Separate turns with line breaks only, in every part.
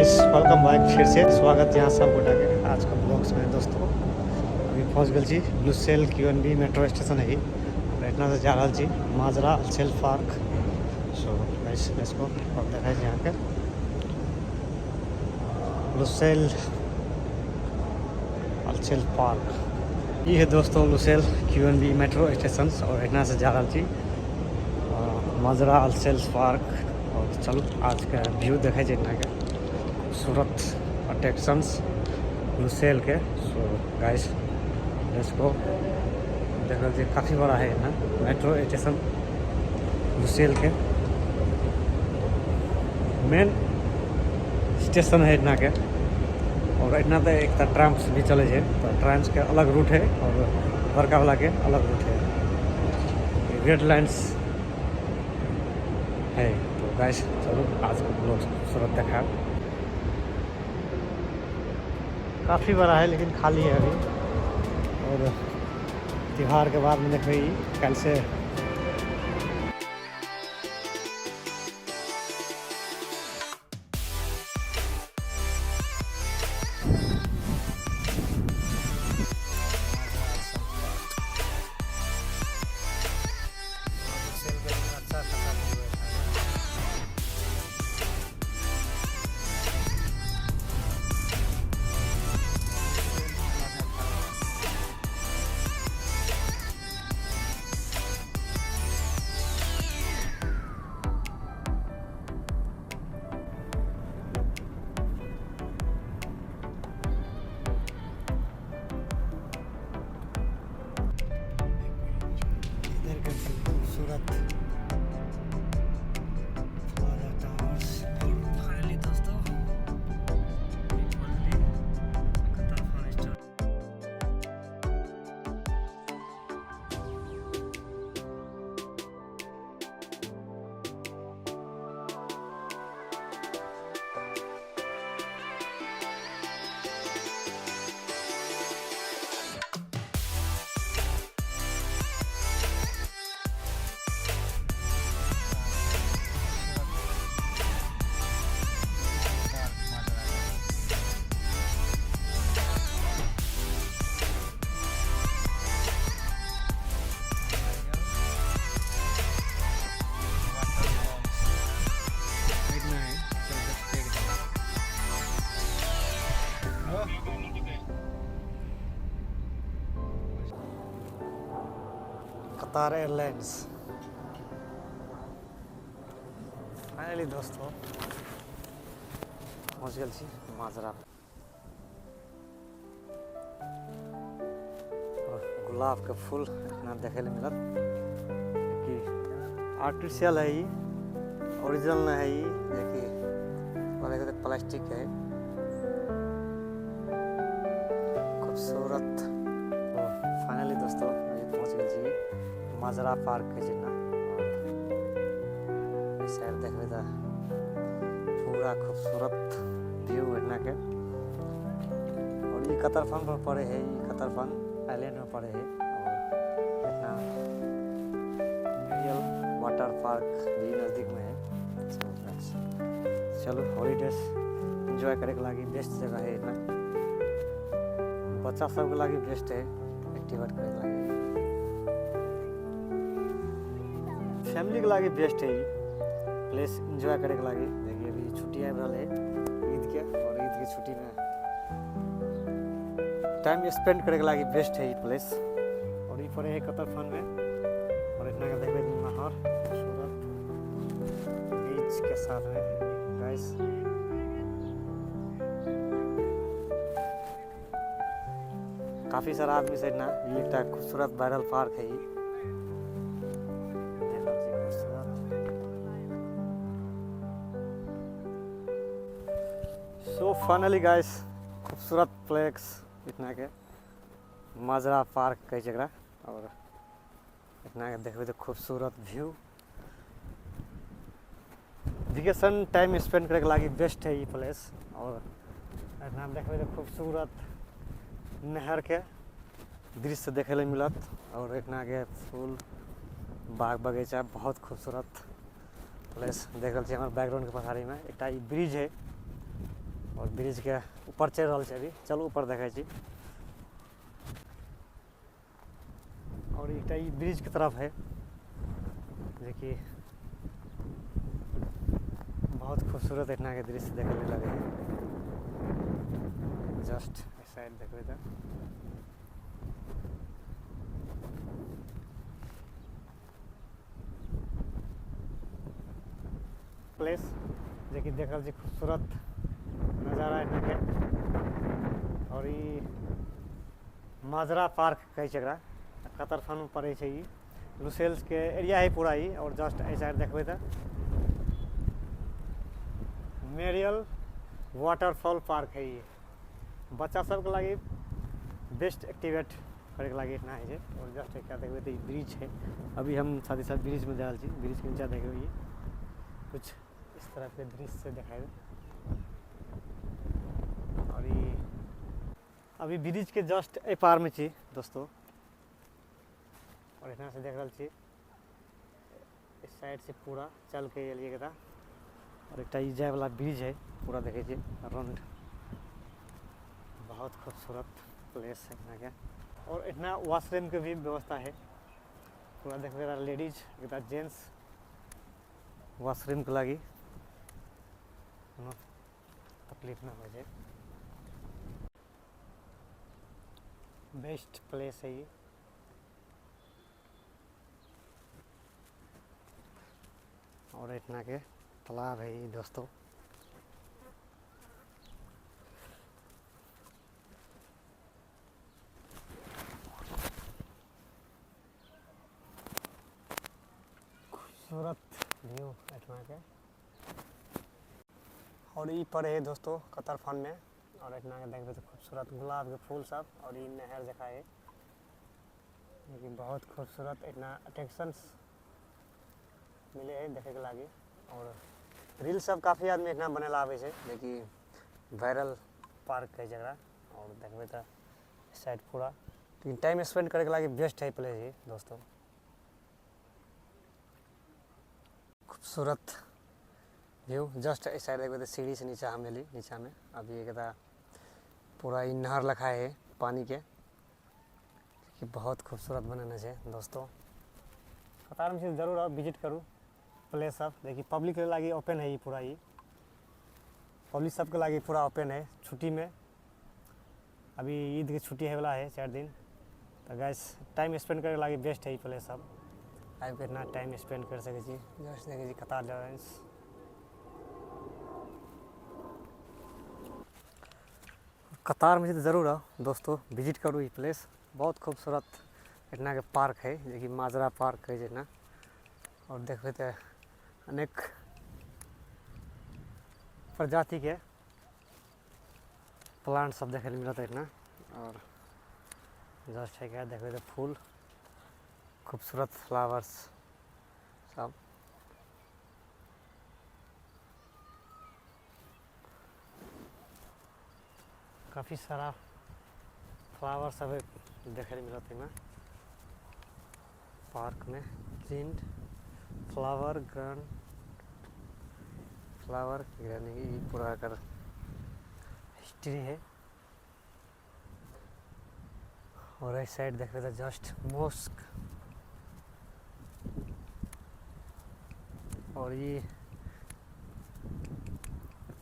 Guys, welcome back. फिर से स्वागत यहाँ सब गोटा के आज का ब्लॉग्स में। दोस्तों अभी पहुँच गल छी लुसेल QNB मेट्रो स्टेशन है। इतना से जा रहा छी माजरा अल्सेल park. So guys let's go. और देखा यहाँ के लुसेल अल्सेल पार्क ये है दोस्तों लुसेल QNB मेट्रो स्टेशन। और इतना से जा रहा छी माजरा अल्सेल पार्क। और चलो आज का व्यू देखा इतना के खूबसूरत अट्रैक्शंस लुसेल के। सो गाइस लेट्स गो। देख लीजिए काफ़ी बड़ा है ना मेट्रो स्टेशन लुसेल के। मेन स्टेशन है इतना के। और इतना तो एक ट्राम्स भी चले है, तो ट्राम्स के अलग रूट है और बड़का वाला के अलग रूट है। रेड लाइन्स है। तो गाइस चलो आज का ब्लॉग खूबसूरत देखा। काफ़ी बड़ा है लेकिन खाली है अभी। और त्यौहार के बाद में देखिए कल से खूबसूरत कतार एयरलाइंस। फाइनली दोस्तों पहुँच गल छी माजरा। और गुलाब के फूल इतना देखे मिलत कि आर्टिफिशियल है ये, ओरिजिनल नहीं है ये। देखिए प्लास्टिक है। खूबसूरत। तो फाइनली दोस्तों पहुँच गए छी माजरा पार्क के जितना। और इस साइड देखबे तो पूरा खूबसूरत व्यू इतना के। और ये कतरफन पर पड़े है, ये कतरफन आइलैंड में पड़े है। और इतना रियल वाटर पार्क भी नज़दीक में है। चलो हॉलीडेज इंजॉय करे के लगी बेस्ट जगह है इतना। बच्चा सब के लगी बेस्ट है एक्टिविटी करे के लगी। फैमिली के लगी बेस्ट है ये प्लेस इंजॉय करे के लगी। देखिए अभी छुट्टी आ रहा है ईद के। और ईद की छुट्टी में टाइम स्पेंड करे के लगी बेस्ट है ये प्लेस। और ये पड़े है कतरफन में। और इतना का देखिए नहर खूबसूरत बीच के साथ में गाइस। काफ़ी सारा आदमी से ना ये एक खूबसूरत वायरल पार्क है ये। सो फाइनली गाइस खूबसूरत प्लेस इतना के माजरा पार्क कहे जगह। और इतना के देखबे तो खूबसूरत व्यू। वेकेशन टाइम स्पेंड करे के लगी बेस्ट है ये प्लेस। और इतना देखबे तो खूबसूरत नहर के दृश्य देखे ले मिलत। और इतना के फूल बाग बगीचा बहुत खूबसूरत प्लेस देखल छी। हमारे बैकग्राउंड के पछाड़ी में एक ब्रिज है और ब्रिज के ऊपर चढ़ रहा है अभी। चलू ऊपर देखै छी। और एक ब्रिज की तरफ है देखिए, बहुत खूबसूरत इतना के दृश्य देखे लगे। जस्ट साइड देखबे तो प्लेस जे कि देखल छी खूबसूरत नज़ारा इतना के। और ये माजरा पार्क कहे छै एकरा, कतरफन में पड़े छै। ये लुसेल्स के एरिया है पूरा ही। और जस्ट ए साइड देखबे तो मेरियल वाटरफॉल पार्क है। ये बच्चा सब के लगी बेस्ट एक्टिवेट करे के लगी इतना है। और जस्ट क्या देखबे तो ब्रिज है। अभी हम साथ ही साथ ब्रिज में जा रहे हैं। ब्रिज के नीचे देखबे ये कुछ इस तरह के दृश्य दिखाई। और ये अभी ब्रिज के जस्ट ए पार में छी दोस्तों। और यहाँ से देख रहा छी इस साइड से पूरा चल के एलिए था। और एक जाए वाला ब्रिज है पूरा देखे छी राउंड। बहुत खूबसूरत प्लेस है यहाँ के। और इतना वॉशरूम के भी व्यवस्था है पूरा देखबे। लेडीज एक जेंट्स वॉशरूम के लगी तकलीफ ना हो जाए। बेस्ट प्लेस है ये। और इतना के तालाब है ये दोस्तों। खूबसूरत व्यू इतना के। और ये पड़े है दोस्तों कतरफन में। और इतना के देखबे तो खूबसूरत गुलाब के फूल सब। और ये नहर जका है लेकिन बहुत खूबसूरत इतना अट्रैक्शंस मिले है देखे के लगी। और रील सब काफ़ी आदमी इतना बने आवे छै लेकिन वायरल पार्क है जगह। और देखबे तो साइड पूरा लेकिन टाइम स्पेंड करे के लगी बेस्ट है प्लेस ये दोस्तों। खूबसूरत व्यू। जस्ट इस साइड देखबे तो सीढ़ी से नीचा हम एली नीचा में। अभी एक पूरा ही नहर लखा है पानी के कि बहुत खूबसूरत बनने से दोस्तों। कतार में जरूर आओ विजिट करूँ प्लेस सब। देखिए पब्लिक के लगी ओपन है ये पूरा। ही पब्लिक सबके लगी पूरा ओपन है छुट्टी में। अभी ईद की छुट्टी है वाला है 4 दिन। तो गैस टाइम स्पेंड करे लगी बेस्ट है ये प्लेस सब। आबि के इतना टाइम स्पेंड कर सके छी। जस्ट देखे छी कतार लॉरेंस। कतार में तो ज़रूर आओ दोस्तों विजिट करूँ ये प्लेस। बहुत खूबसूरत इतना के पार्क है जो कि माजरा पार्क है जना। और देखबे तो अनेक प्रजाति के प्लांट सब देखे मिलता इतना। और जस्ट है क्या देखबे तो फूल खूबसूरत फ्लावर्स सब। काफ़ी सारा फ्लावर सब देखे मिलता है पार्क में। Print flower grand flower grand पूरा कर हिस्ट्री है। और इस साइड देखते तो जस्ट मॉस्क। और ये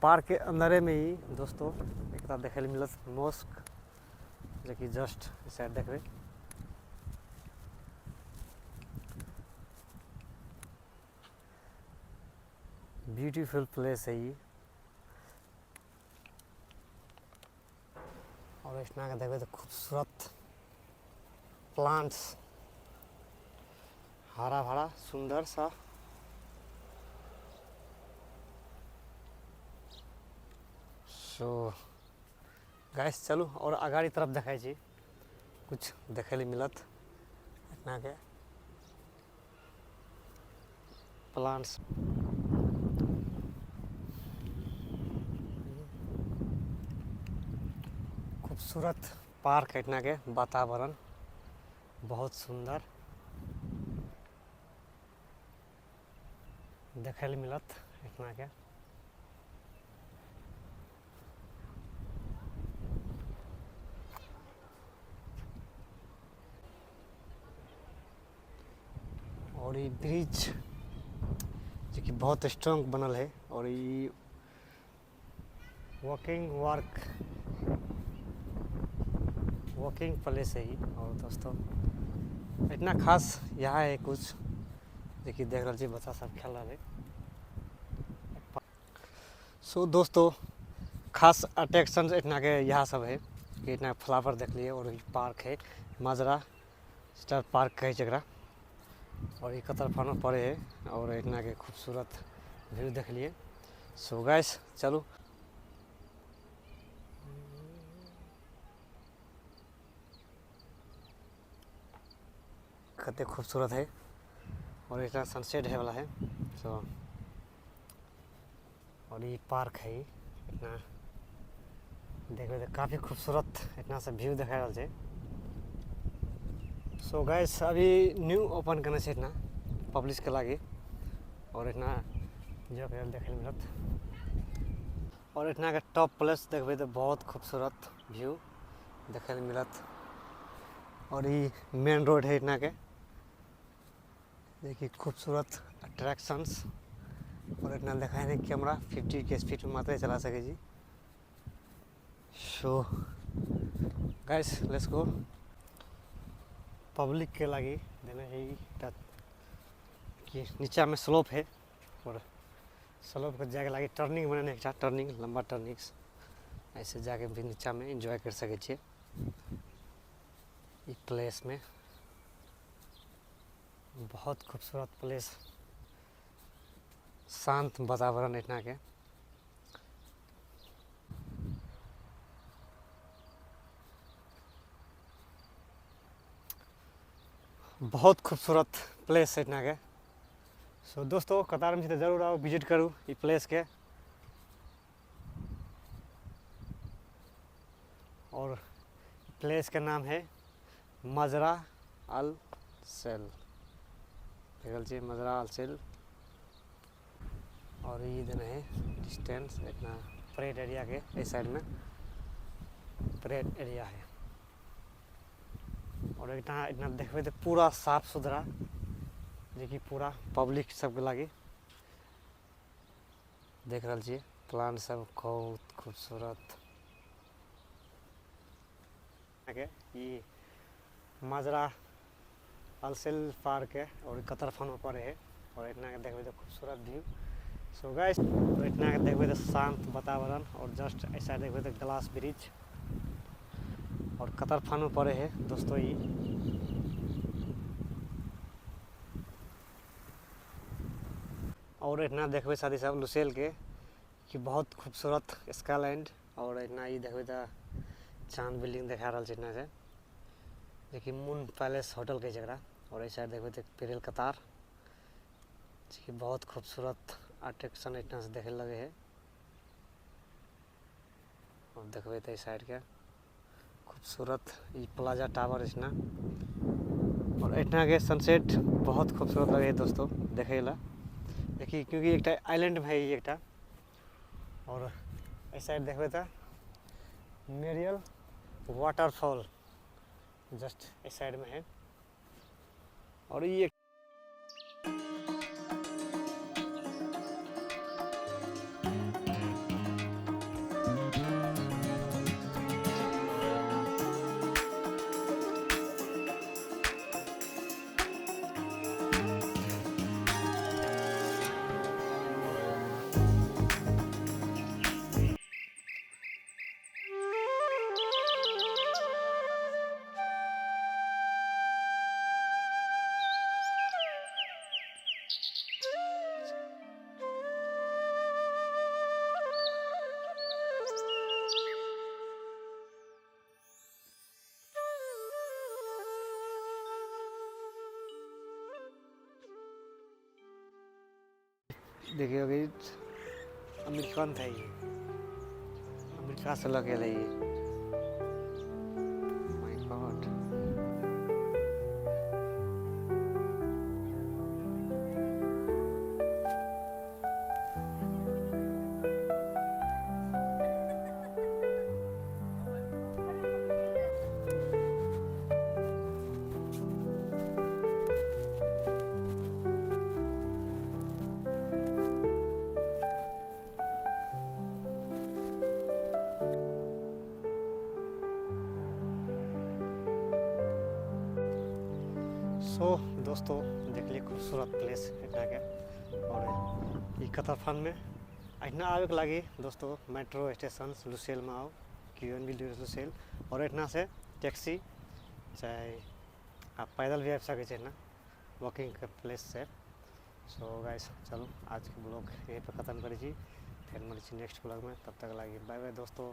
पार्क के अंदर में ही दोस्तों एक देखे मिलत मॉस्क जो कि जस्ट इस साइड देखबे। ब्यूटीफुल प्लेस है ये। और इसना का देखबे तो खूबसूरत प्लांट्स हरा भरा सुंदर सा। सो गाइस चलू और अगाड़ी तरफ देखाई छी कुछ देखे लिए मिलत इतना के प्लांट्स। खूबसूरत पार्क इतना के वातावरण बहुत सुंदर देखे लिए मिलत इतना के। और ये ब्रिज जो कि बहुत स्ट्रॉन्ग बनल है और ये वॉकिंग प्लेस है ही। और दोस्तों इतना खास यहाँ है कुछ जो कि देख रहे बच्चा सब खेल रहा है। सो दोस्तों खास अट्रैक्शन इतना के यहाँ सब है कि इतना फ्लावर देख लिए। और पार्क है माजरा स्टार पार्क कहे जरा। और ये कतर फानो पड़े है और इतना के खूबसूरत व्यू देख लिए। सो गाइस चलो कते खूबसूरत है और इतना सनसेट है वाला है। सो और ये पार्क है इतना देखो तो काफ़ी खूबसूरत इतना सा व्यू देखा रहा है। सो गाइस अभी न्यू ओपन करने से इतना पब्लिश के लगे और इतना जो देखे मिलत। और इतना के टॉप प्लेस देखबे तो बहुत खूबसूरत व्यू देखे मिलत। और ये मेन रोड है इतना के देखिए खूबसूरत अट्रैक्शंस। और इतना देखा है कैमरा 50 के स्पीड में मात्र चला सके जी। So guys let's go public के लगे देना है कि नीचा में स्लोप है और स्लोप को जाके लगे टर्निंग बनाने एक टर्निंग लंबा टर्निंग ऐसे जाके भी नीचा में एंजॉय कर सके छे इस प्लेस में। बहुत खूबसूरत प्लेस शांत वातावरण इतना के बहुत खूबसूरत प्लेस है इतना के। सो दोस्तों कतार में तो जरूर आओ विजिट करूँ इस प्लेस के। और प्लेस का नाम है मजरा अल सेल देखल मजरा अल सेल। और ये देना है डिस्टेंस इतना परेड एरिया के इस साइड में परेड एरिया है। और इतना इतना देखबे तो पूरा साफ सुथरा जो कि पूरा पब्लिक सबके लगे देख रहा छे। प्लांट सब बहुत खूबसूरत ये माजरा अलसेल पार्क है और कतर फन पड़े है। और इतना के देखबे तो खूबसूरत व्यू। सो गाइस इतना के देखबे तो शांत वातावरण और जस्ट ऐसा देखबे तो ग्लास ब्रिज और कतर फन पड़े है दोस्तों ये। और इतना देखबे साथी सब लुसेल के कि बहुत खूबसूरत स्काईलैंड। और इतना ये देखबे तो चांद बिल्डिंग देखा रहा इतना से देखिए मून पैलेस होटल के जगह। और इस साइड देखबे तो पेरेल कतार कि बहुत खूबसूरत अट्रैक्शन इतना से देखे लगे है। और देखबे तो इस साइड के खूबसूरत ये प्लाजा टावर इतना। और इतना के सनसेट बहुत खूबसूरत लगे है दोस्तों देखे ला देखिए क्योंकि एक आइलैंड में है ये एक। और इस साइड देखबे तो मेरियल वाटरफॉल जस्ट इस साइड में है। और ये देखिए अभी अमेरिकन था ये अमेरिका से लगे रही है। माय गॉड सो दोस्तों देख ली खूबसूरत प्लेस एटा के और ई कतरफन में अहिना आवे के लगी दोस्तों मेट्रो स्टेशन लुसेल में आओ QNB लुसेल और एतना से टैक्सी चाहे आप पैदल भी आ सके ना वॉकिंग के प्लेस से। सो गाइस चलो आज के ब्लॉग यहीं पे ख़त्म करी फिर मिली नेक्स्ट ब्लॉग में, तब तक लगी बाय बाय दोस्तों।